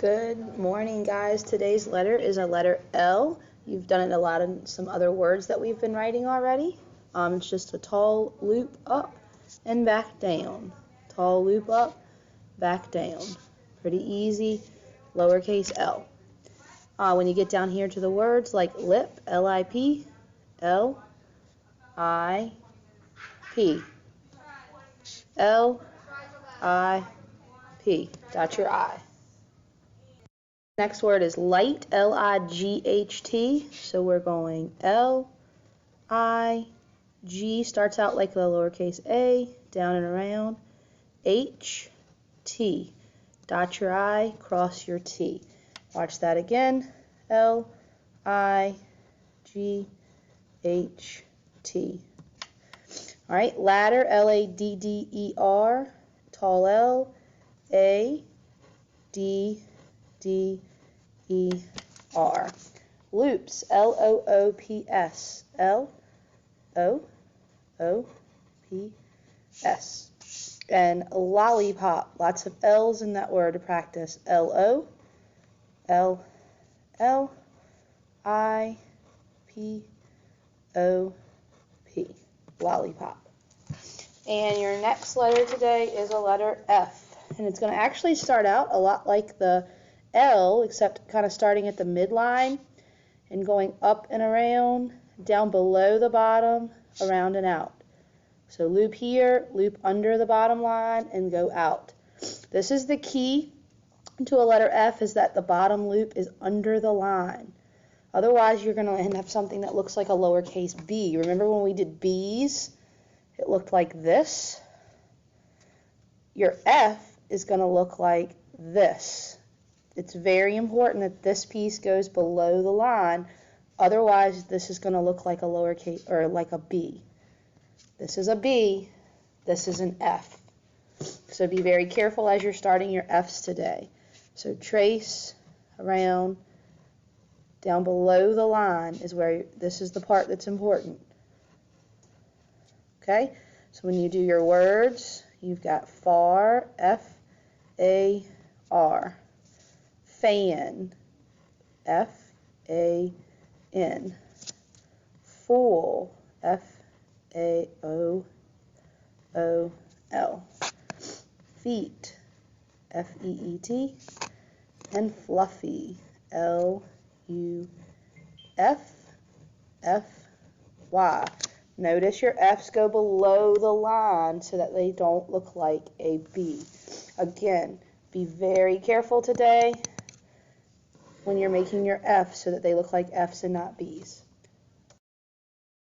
Good morning, guys. Today's letter is a letter L. You've done it a lot in some other words that we've been writing already. It's just a tall loop up and back down. Tall loop up, back down. Pretty easy, lowercase l. When you get down here to the words like lip, L-I-P, L-I-P, L-I-P. Dot your I. Next word is light, L-I-G-H-T. So we're going L-I-G, starts out like the lowercase a, down and around, H-T. Dot your I, cross your T. Watch that again, L-I-G-H-T. All right, ladder, L-A-D-D-E-R, tall L, A-D-D-E-R. Loops, L-O-O-P-S, L-O-O-P-S. And lollipop, lots of L's in that word to practice. L-O, L-L-I-P-O-P, lollipop. And your next letter today is a letter F. And it's going to actually start out a lot like the L, except kind of starting at the midline and going up and around, down below the bottom, around and out. So loop here, loop under the bottom line, and go out. This is the key to a letter F, is that the bottom loop is under the line. Otherwise, you're going to end up something that looks like a lowercase b. Remember when we did B's? It looked like this. Your F is going to look like this. It's very important that this piece goes below the line. Otherwise, this is going to look like a lowercase, or like a B. This is a B. This is an F. So be very careful as you're starting your F's today. So trace around, down below the line is where, this is the part that's important. Okay? So when you do your words, you've got far, F-A-R. Fan, F-A-N. Fool, F-A-O-O-L. Feet, F-E-E-T. And fluffy, L-U-F-F-Y. Notice your F's go below the line so that they don't look like a B. Again, be very careful today when you're making your F's so that they look like F's and not B's.